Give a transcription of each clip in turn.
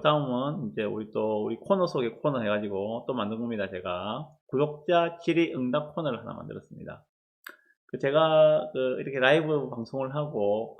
다음은 이제 우리 코너 속의 코너 해가지고 또 만든 겁니다. 제가 구독자 질의응답 코너를 하나 만들었습니다. 제가 이렇게 라이브 방송을 하고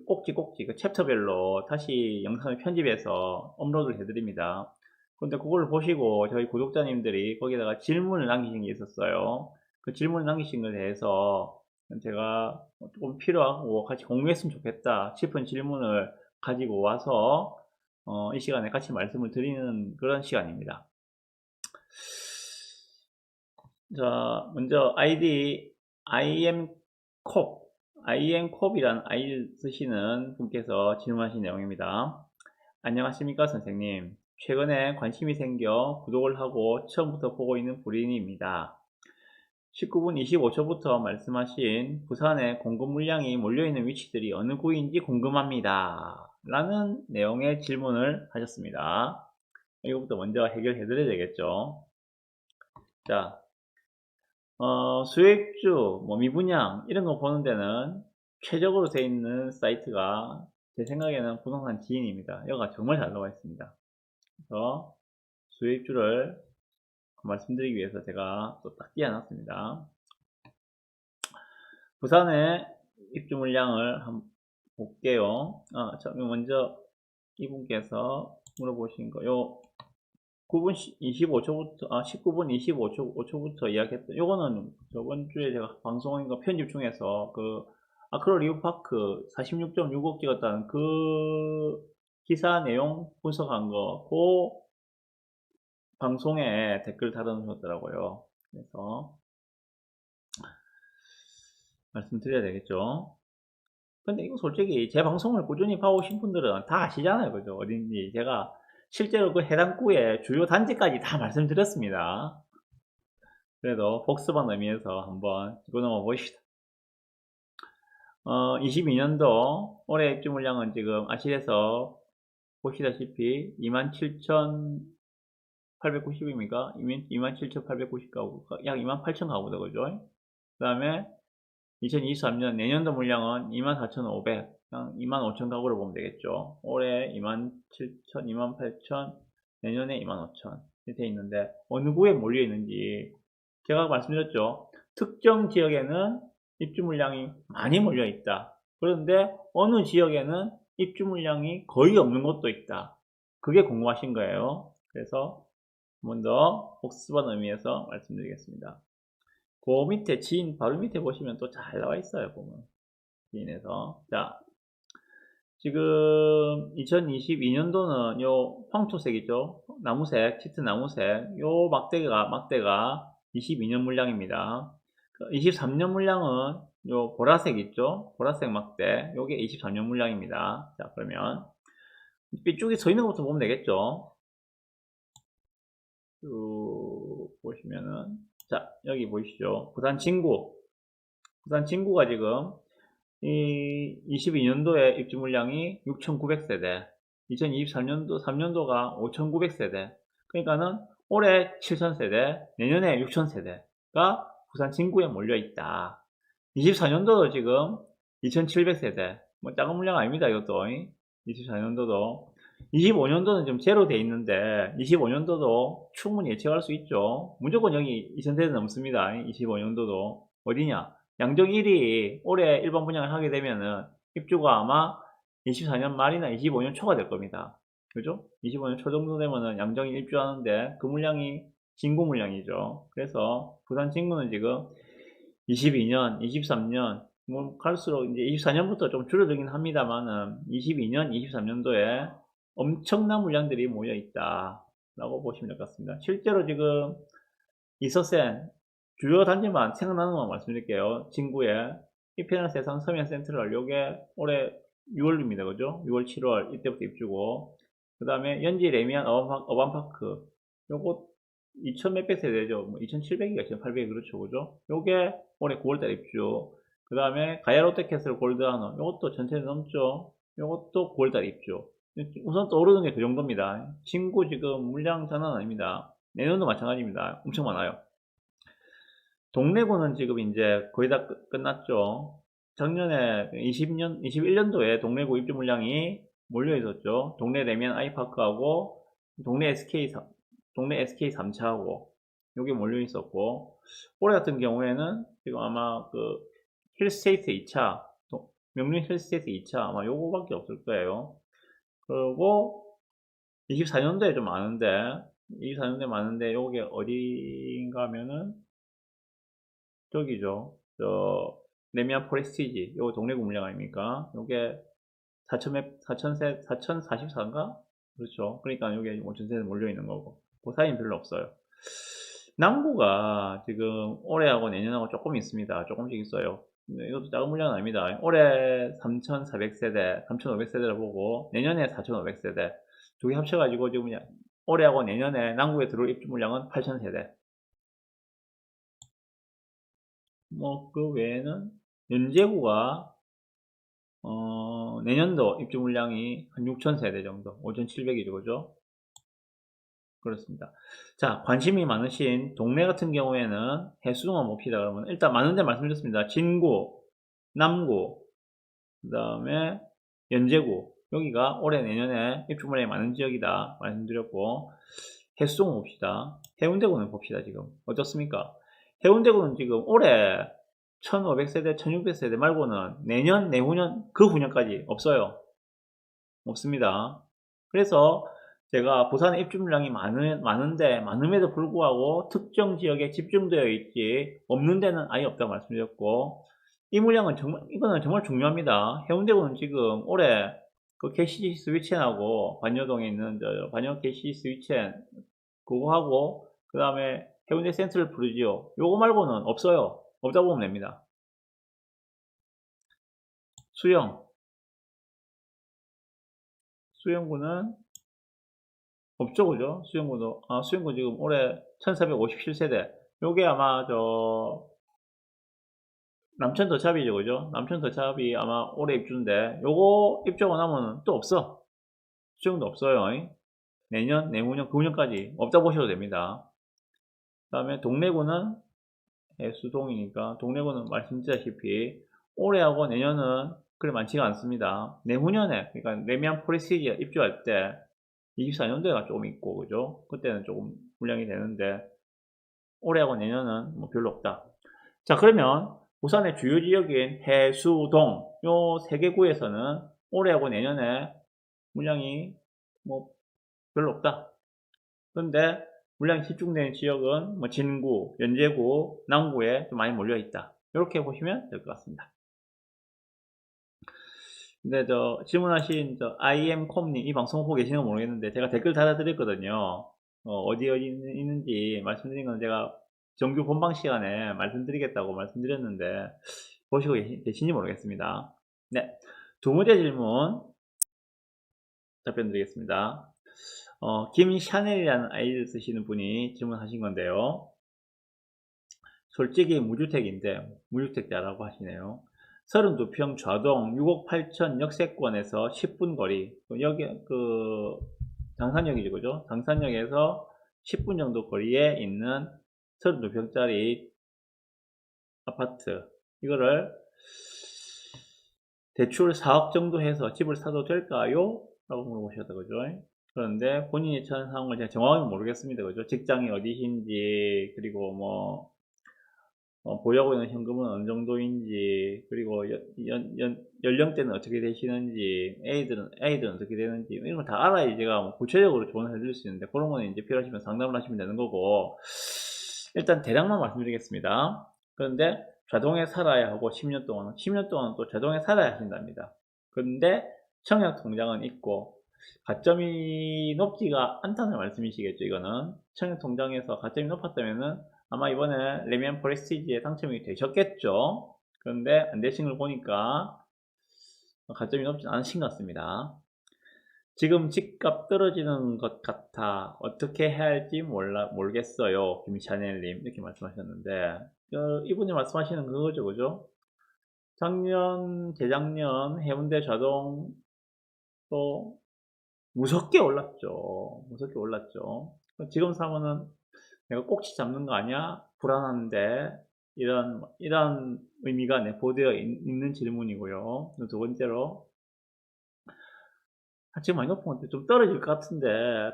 꼭지 챕터별로 다시 영상을 편집해서 업로드를 해드립니다. 근데 그걸 보시고 저희 구독자님들이 거기다가 질문을 남기신 게 있었어요. 그 질문을 남기신 것에 대해서 제가 조금 필요하고 같이 공유했으면 좋겠다 싶은 질문을 가지고 와서 이 시간에 같이 말씀을 드리는 그런 시간입니다. 자, 먼저 아이디 imcop 이란 아이디 쓰시는 분께서 질문하신 내용입니다. 안녕하십니까 선생님. 최근에 관심이 생겨 구독을 하고 처음부터 보고 있는 불인입니다. 19분 25초부터 말씀하신 부산에 공급 물량이 몰려있는 위치들이 어느 구인지 궁금합니다. 라는 내용의 질문을 하셨습니다. 이거부터 먼저 해결해 드려야 되겠죠. 자, 수익주, 미분양 이런 거 보는 데는 최적으로 되어 있는 사이트가 제 생각에는 부동산 지인입니다. 여기가 정말 잘 나와 있습니다. 그래서 수익주를 말씀드리기 위해서 제가 또 딱 띄워놨습니다. 부산의 입주 물량을 한번 볼게요. 먼저 이분께서 물어보신 거, 9분 25초부터, 19분 25초부터 이야기했던, 요거는 저번 주에 제가 방송한 거 편집 중에서 아크로 리우파크 46.6억 찍었다는 그 기사 내용 분석한 거, 방송에 댓글 달아놓으셨더라고요. 그래서 말씀드려야 되겠죠. 근데 이거 솔직히 제 방송을 꾸준히 봐오신 분들은 다 아시잖아요. 그죠? 어딘지. 제가 실제로 그 해당 구의 주요 단지까지 다 말씀드렸습니다. 그래도 복습한 의미에서 한번 짚고 넘어 보십시다. 22년도 올해 입주 물량은 지금 아실에서 보시다시피 27,890입니까? 27,890가구, 약 28,000가구다, 그죠? 그 다음에 2023년 내년도 물량은 24,500, 25,000가구를 보면 되겠죠. 올해 27,000, 28,000, 내년에 25,000 이렇게 있는데 어느 구에 몰려 있는지 제가 말씀드렸죠. 특정 지역에는 입주 물량이 많이 몰려 있다. 그런데 어느 지역에는 입주 물량이 거의 없는 곳도 있다. 그게 궁금하신 거예요. 그래서 한 번 더 복습한 의미에서 말씀드리겠습니다. 그 밑에 지인 바로 밑에 보시면 또 잘 나와 있어요. 보면 지인에서 자, 지금 2022년도는 요 황토색이죠. 나무색, 짙은 나무색 요 막대가 22년 물량입니다. 23년 물량은 요 보라색 있죠. 보라색 막대 요게 23년 물량입니다. 자, 그러면 이쪽에 서 있는 것부터 보면 되겠죠. 쭉 보시면은 자, 여기 보이시죠. 부산 진구가 지금 이 22년도에 입주 물량이 6,900세대, 2023년도 3년도가 5,900세대. 그러니까는 올해 7,000세대, 내년에 6,000세대가 부산 진구에 몰려 있다. 24년도도 지금 2,700세대. 뭐 작은 물량 아닙니다, 이것도. 24년도도. 25년도는 지금 제로 돼 있는데 25년도도 충분히 예측할 수 있죠. 무조건 여기 2,000세대 넘습니다. 25년도도. 어디냐? 양정 1위 올해 일반 분양을 하게 되면은 입주가 아마 24년 말이나 25년 초가 될 겁니다. 그죠? 25년 초 정도 되면은 양정이 입주하는데 그 물량이 진구 물량이죠. 그래서 부산 진구는 지금 22년, 23년, 뭐 갈수록 이제 24년부터 좀 줄어들긴 합니다만은 22년, 23년도에 엄청난 물량들이 모여 있다 라고 보시면 될 것 같습니다. 실제로 지금 이서센 주요 단지만 생각나는 것만 말씀드릴게요. 진구에 이편한 세상 서면 센트럴 요게 올해 6월입니다. 그죠? 6월 7월 이때부터 입주고 그 다음에 연지 레미안 어반파크 요거 2000 몇백 세대죠. 뭐 2700이가 2800이 그렇죠. 그죠? 요게 올해 9월달 입주 그 다음에 가야 롯데캐슬 골드하너 요것도 전체 넘죠. 요것도 9월달 입주 우선 떠오르는 게 그 정도입니다. 진구 지금 물량 장난 아닙니다. 내년도 마찬가지입니다. 엄청 많아요. 동래구는 지금 이제 거의 다 끝났죠. 작년에 21년도에 동래구 입주 물량이 몰려 있었죠. 동네 레미안 아이파크하고 동네 SK 3차하고 여기 몰려 있었고, 올해 같은 경우에는 지금 아마 그 힐스테이트 2차, 명륜 힐스테이트 2차 아마 요거밖에 없을 거예요. 그리고 24년도에 좀 많은데, 24년도에 많은데 요게 어딘가 하면은 저기죠. 저 레미안 포레스티지, 요거 동네 군물량 아닙니까? 요게 4044인가? 그렇죠. 그러니까 여기 5000세대 몰려있는 거고, 그 사이는 별로 없어요. 남구가 지금 올해하고 내년하고 조금 있습니다. 조금씩 있어요. 근데 이것도 작은 물량은 아닙니다. 올해 3400세대, 3500세대를 보고 내년에 4500세대 두 개 합쳐가지고 지금 올해하고 내년에 남구에 들어올 입주 물량은 8000세대. 뭐 그 외에는 연제구가 내년도 입주 물량이 한 6000세대 정도, 5700이죠, 그죠? 그렇습니다. 자, 관심이 많으신 동네 같은 경우에는 해수동만 봅시다. 그러면 일단 많은 데 말씀드렸습니다. 진구, 남구, 그 다음에 연제구, 여기가 올해 내년에 입주 물량이 많은 지역이다 말씀드렸고, 해수동 봅시다. 해운대구는 봅시다. 지금 어떻습니까? 해운대구는 지금 올해 1500세대, 1600세대 말고는 내년, 내후년, 그 후년까지 없어요. 없습니다. 그래서 제가 부산에 입주 물량이 많은데, 많음에도 불구하고 특정 지역에 집중되어 있지 없는 데는 아예 없다고 말씀드렸고, 이 물량은 정말, 이거는 정말 중요합니다. 해운대구는 지금 올해 그 KCC 스위첸하고 반여동에 있는 반여 KCC 스위첸 그거하고, 그 다음에 해운대 센트럴 푸르지오, 요거 말고는 없어요. 없다고 보면 됩니다. 수영구는 없죠, 그죠? 수영구도, 수영구 지금 올해 1457세대. 요게 아마 남천 더샵이죠, 그죠? 남천 더샵이 아마 올해 입주인데, 요거 입주하고 나면 또 없어. 수영도 없어요. 내년, 내후년, 그 후년까지 없다 보셔도 됩니다. 그 다음에 동래구는 해수동이니까, 동래구는 말씀드렸다시피, 올해하고 내년은 그리 많지가 않습니다. 내후년에, 그러니까 레미안 포레스티지 입주할 때, 24년도에가 조금 있고, 그죠? 그때는 조금 물량이 되는데, 올해하고 내년은 뭐 별로 없다. 자, 그러면 부산의 주요 지역인 해수동, 요 세 개 구에서는 올해하고 내년에 물량이 뭐 별로 없다. 그런데 물량이 집중되는 지역은 뭐 진구, 연제구, 남구에 좀 많이 몰려 있다. 이렇게 보시면 될 것 같습니다. 근데 질문하신 IM콤님 이 방송 보고 계시는 건 모르겠는데 제가 댓글 달아드렸거든요. 어디 있는지 말씀드린 건 제가 정규 본방 시간에 말씀드리겠다고 말씀드렸는데 보시고 계신지 모르겠습니다. 네, 두 번째 질문 답변 드리겠습니다. 김샤넬이라는 아이디를 쓰시는 분이 질문하신 건데요. 솔직히 무주택인데 무주택자라고 하시네요. 32평 좌동 6억 8천 역세권에서 10분 거리, 여기 당산역이죠, 그죠? 당산역에서 10분 정도 거리에 있는 32평짜리 아파트, 이거를 대출 4억 정도 해서 집을 사도 될까요? 라고 물어보셨다, 그죠? 그런데 본인이 처한 상황을 제가 정확하게 모르겠습니다, 그죠? 직장이 어디신지, 그리고 뭐 보유하고 있는 현금은 어느 정도인지, 그리고 연령대는 어떻게 되시는지, 애들은 어떻게 되는지, 이런 걸 다 알아야 제가 뭐 구체적으로 조언을 해드릴 수 있는데, 그런 거는 이제 필요하시면 상담을 하시면 되는 거고, 일단 대략만 말씀드리겠습니다. 그런데 자동에 살아야 하고 10년 동안 또 자동에 살아야 하신답니다. 그런데 청약 통장은 있고, 가점이 높지가 않다는 말씀이시겠죠, 이거는. 청약 통장에서 가점이 높았다면은 아마 이번에 레미안 프레스티지에 당첨이 되셨겠죠. 그런데 안 되신 걸 보니까 가점이 높지 않으신 것 같습니다. 지금 집값 떨어지는 것 같아 어떻게 해야 할지 모르겠어요, 김샤넬님. 이렇게 말씀하셨는데, 이분이 말씀하시는 그거죠, 그죠? 작년, 재작년 해운대 자동 또 무섭게 올랐죠. 무섭게 올랐죠. 지금 사면은 내가 꼭지 잡는 거 아니야? 불안한데, 이런 의미가 내포되어 있는 질문이고요. 두 번째로, 지금 많이 높은 건데 좀 떨어질 것 같은데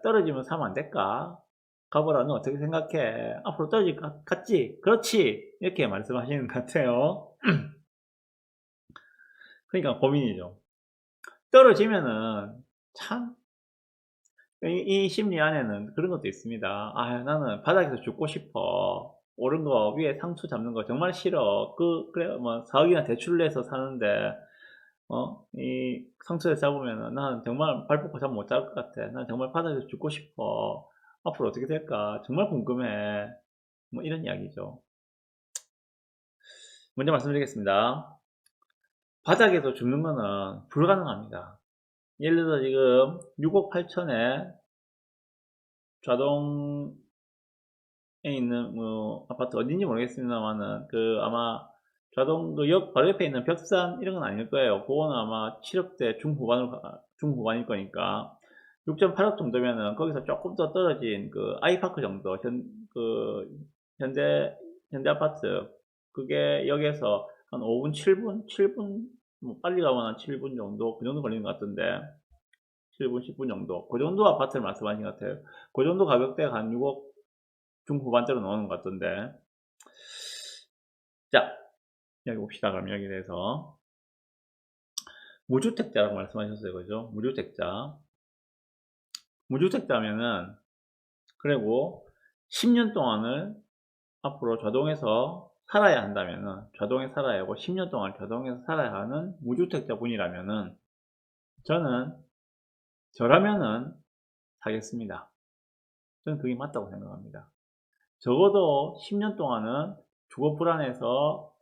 떨어지면 사면 안 될까? 가보라, 너 어떻게 생각해? 앞으로 떨어질 것 같지? 그렇지! 이렇게 말씀하시는 것 같아요. 그러니까 고민이죠. 떨어지면은 참, 이 심리 안에는 그런 것도 있습니다. 아, 나는 바닥에서 죽고 싶어. 오른 거, 위에 상투 잡는 거 정말 싫어. 그래, 뭐, 4억이나 대출을 내서 사는데, 이 상투에 잡으면은 나는 정말 발 뻗고 잠 못 잘 것 같아. 난 정말 바닥에서 죽고 싶어. 앞으로 어떻게 될까? 정말 궁금해. 뭐, 이런 이야기죠. 먼저 말씀드리겠습니다. 바닥에서 죽는 거는 불가능합니다. 예를 들어 지금 6억 8천에 좌동에 있는 뭐 아파트 어딘지 모르겠습니다만은 그 아마 좌동 그 역 바로 옆에 있는 벽산 이런 건 아닐 거예요. 그거는 아마 7억대 중후반일 거니까 6.8억 정도면은 거기서 조금 더 떨어진 그 아이파크 정도 그 현대 아파트 그게 역에서 한 5분 7분 뭐 빨리 가면 한 7분 정도 그 정도 걸리는 것 같던데 7분 10분 정도 그 정도 아파트를 말씀하신 것 같아요. 그 정도 가격대가 한 6억 중후반대로 나오는 것 같던데. 자, 여기 봅시다. 그럼 여기에 대해서 무주택자라고 말씀하셨어요. 그죠? 무주택자. 무주택자면은 그리고 10년 동안을 앞으로 좌동에서 살아야 한다면은 좌동에 살아야 하고 10년 동안 좌동에서 살아야 하는 무주택자 분이라면은 저라면은 사겠습니다. 저는 그게 맞다고 생각합니다. 적어도 10년 동안은 주거 불안에서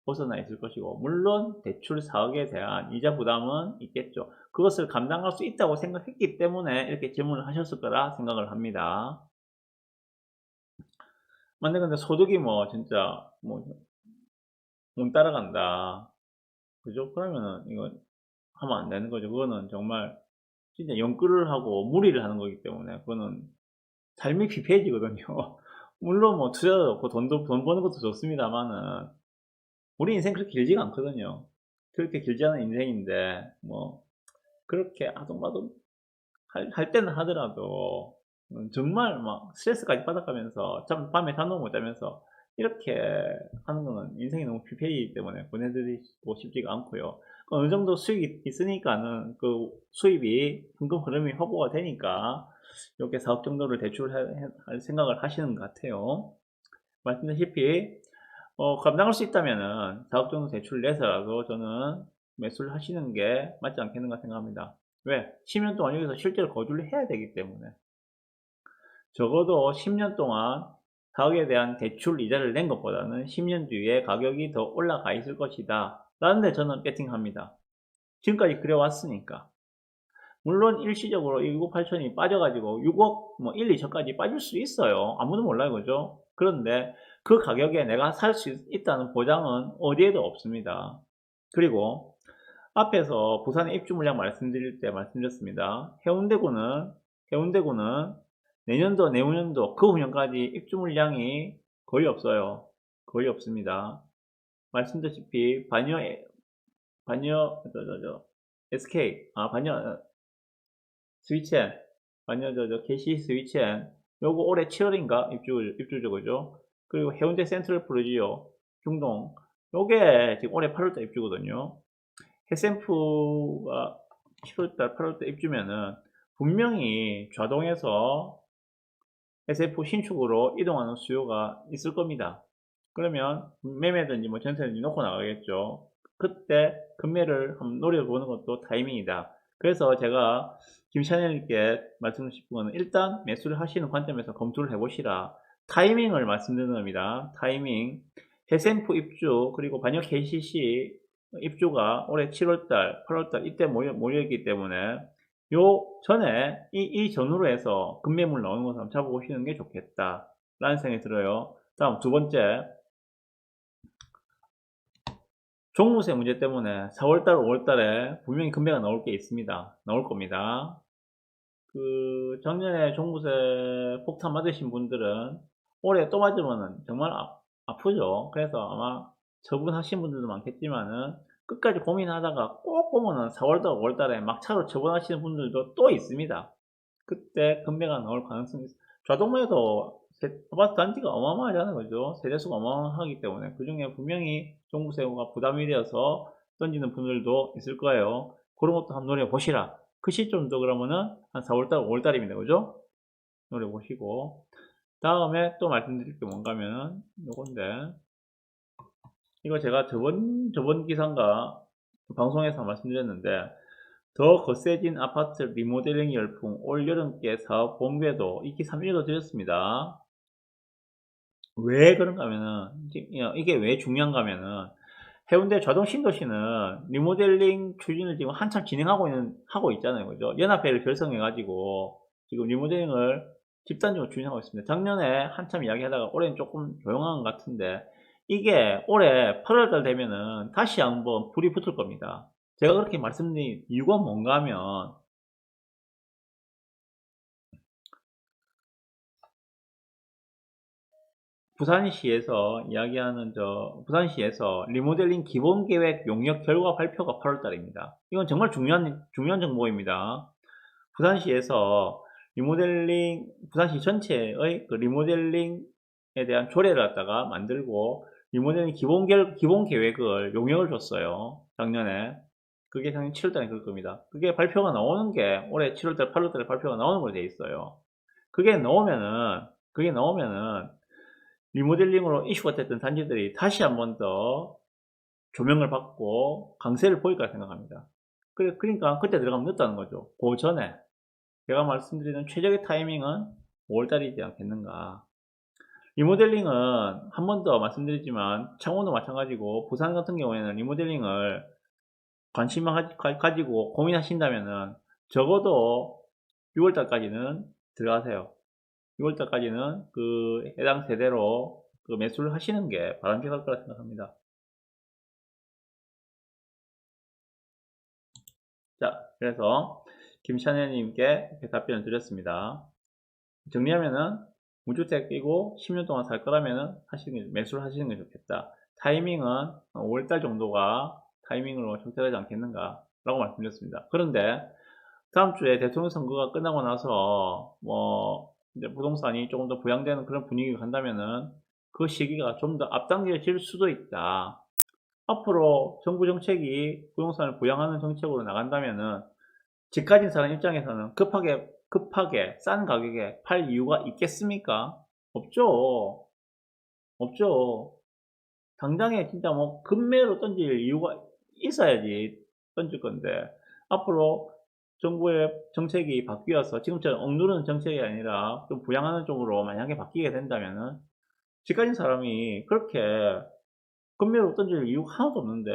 벗어나 있을 것이고 물론 대출 4억에 대한 이자 부담은 있겠죠. 그것을 감당할 수 있다고 생각했기 때문에 이렇게 질문을 하셨을 거라 생각을 합니다. 만약에 근데 소득이 뭐 진짜 뭐 못 따라간다. 그죠? 그러면은 이거 하면 안 되는 거죠. 그거는 정말 진짜 연끌을 하고 무리를 하는 거기 때문에 그거는 삶이 피폐해지거든요. 물론 뭐 투자도 좋고 돈 버는 것도 좋습니다만은 우리 인생 그렇게 길지가 않거든요. 그렇게 길지 않은 인생인데 뭐 그렇게 아동바동 할 때는 하더라도 정말 막 스트레스까지 받아가면서 밤에 잠도 못 자면서 이렇게 하는 거는 인생이 너무 피폐이기 때문에 보내드리고 싶지가 않고요. 어느 정도 수익이 있으니까는 그 수입이 현금 흐름이 확보가 되니까 이렇게 4억 정도를 대출할 생각을 하시는 것 같아요. 말씀드렸다시피 감당할 수 있다면은 4억 정도 대출을 내서라도 저는 매수를 하시는 게 맞지 않겠는가 생각합니다. 왜? 10년 동안 여기서 실제로 거주를 해야 되기 때문에. 적어도 10년 동안 4억에 대한 대출 이자를 낸 것보다는 10년 뒤에 가격이 더 올라가 있을 것이다. 라는데 저는 배팅합니다. 지금까지 그래왔으니까. 물론 일시적으로 6억 8천이 빠져가지고 6억 뭐 1, 2천까지 빠질 수 있어요. 아무도 몰라요. 그죠? 그런데 그 가격에 내가 살 수 있다는 보장은 어디에도 없습니다. 그리고 앞에서 부산의 입주 물량 말씀드릴 때 말씀드렸습니다. 해운대구는 내년도, 내후년도 그 후년까지 입주 물량이 거의 없어요. 거의 없습니다. 말씀드렸다시피 SK, 스위첸, KC 스위첸, 요거 올해 7월인가 입주죠, 그죠? 그리고 해운대 센트럴 프루지오, 중동, 요게 지금 올해 8월달 입주거든요. 해센프가 7월달, 8월달 입주면은 분명히 좌동에서 SF 신축으로 이동하는 수요가 있을 겁니다. 그러면 매매든지 뭐 전세든지 놓고 나가겠죠. 그때 금매를 한번 노려보는 것도 타이밍이다. 그래서 제가 김찬현님께 말씀을 싶은 거는 일단 매수를 하시는 관점에서 검토를 해보시라. 타이밍을 말씀드리는 겁니다. 타이밍. 해센프 입주 그리고 반역 KCC 입주가 올해 7월달, 8월달 이때 모였기 때문에 요 전에 이 전후로 해서 급매물 나오는 것을 한번 잡아보시는 게 좋겠다 라는 생각이 들어요. 다음 두 번째, 종부세 문제 때문에 4월달 5월달에 분명히 급매가 나올 게 있습니다. 나올 겁니다. 그 작년에 종부세 폭탄 맞으신 분들은 올해 또 맞으면 정말 아프죠. 그래서 아마 처분하신 분들도 많겠지만은 끝까지 고민하다가 꼭 보면은 4월달, 5월달에 막차로 처분하시는 분들도 또 있습니다. 그때 금매가 나올 가능성이 있어요. 좌동매도 아파트 단지가 어마어마하잖아요. 그죠? 세대수가 어마어마하기 때문에 그 중에 분명히 종부세가 부담이 되어서 던지는 분들도 있을 거예요. 그런 것도 한번 노려보시라. 그 시점도 그러면은 한 4월달, 5월달입니다. 그죠? 노려보시고. 다음에 또 말씀드릴 게 뭔가 하면 요건데, 이거 제가 저번 기사인가 방송에서 말씀드렸는데, 더 거세진 아파트 리모델링 열풍 올 여름께 사업 공개도 이 기사 읽어드렸습니다. 왜 그런가 하면은 이게 왜 중요한가 하면은 해운대 좌동 신도시는 리모델링 추진을 지금 한참 하고 있잖아요. 그죠? 연합회를 결성해 가지고 지금 리모델링을 집단적으로 추진하고 있습니다. 작년에 한참 이야기하다가 올해는 조금 조용한 것 같은데, 이게 올해 8월달 되면은 다시 한번 불이 붙을 겁니다. 제가 그렇게 말씀드린 이유가 뭔가 하면, 부산시에서 이야기하는 부산시에서 리모델링 기본계획 용역 결과 발표가 8월 달입니다. 이건 정말 중요한 정보입니다. 부산시에서 부산시 전체의 그 리모델링에 대한 조례를 갖다가 만들고, 리모델링 기본 계획을 용역을 줬어요. 작년에. 그게 작년 7월 달에 그럴 겁니다. 그게 발표가 나오는 게 올해 7월 달, 8월 달에 발표가 나오는 걸로 돼 있어요. 그게 나오면은 리모델링으로 이슈가 됐던 단지들이 다시 한 번 더 조명을 받고 강세를 보일 거라 생각합니다. 그러니까 그때 들어가면 늦다는 거죠. 그 전에 제가 말씀드리는 최적의 타이밍은 5월달이지 않겠는가. 리모델링은 한 번 더 말씀드리지만 창원도 마찬가지고 부산 같은 경우에는 리모델링을 관심만 가지고 고민하신다면은 적어도 6월달까지는 들어가세요. 6월달까지는 그 해당 세대로 그 매수를 하시는 게 바람직할 거라 생각합니다. 자, 그래서 김찬현님께 이렇게 답변을 드렸습니다. 정리하면은 무주택 끼고 10년 동안 살 거라면은 매수를 하시는 게 좋겠다. 타이밍은 5월달 정도가 타이밍으로 적절하지 않겠는가 라고 말씀드렸습니다. 그런데 다음 주에 대통령 선거가 끝나고 나서 이제 부동산이 조금 더 부양되는 그런 분위기가 간다면은 그 시기가 좀 더 앞당겨질 수도 있다. 앞으로 정부 정책이 부동산을 부양하는 정책으로 나간다면은 집 가진 사람 입장에서는 급하게 싼 가격에 팔 이유가 있겠습니까? 없죠. 없죠. 당장에 진짜 급매로 던질 이유가 있어야지 던질 건데, 앞으로 정부의 정책이 바뀌어서 지금처럼 억누르는 정책이 아니라 좀 부양하는 쪽으로 만약에 바뀌게 된다면은 집 가진 사람이 그렇게 급매로 던질 이유가 하나도 없는데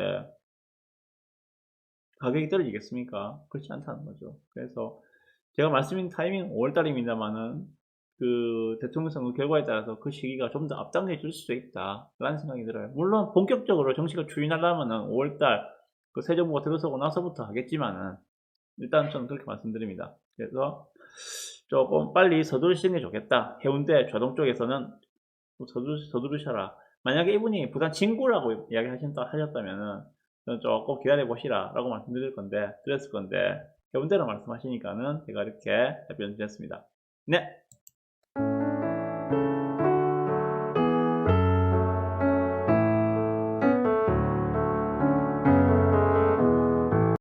가격이 떨어지겠습니까? 그렇지 않다는 거죠. 그래서 제가 말씀드린 타이밍 5월달입니다만은 그 대통령 선거 결과에 따라서 그 시기가 좀 더 앞당겨질 수도 있다 라는 생각이 들어요. 물론 본격적으로 정치가 추진하려면은 5월달 그 새 정부가 들어서고 나서부터 하겠지만은 일단 저는 그렇게 말씀드립니다. 그래서 조금 빨리 서두르시는 게 좋겠다. 해운대 좌동 쪽에서는 서두르셔라. 만약에 이분이 부산 친구라고 하셨다면은 저는 조금 기다려 보시라 라고 드렸을 건데 해운대로 말씀하시니까는 제가 이렇게 답변 드렸습니다. 네.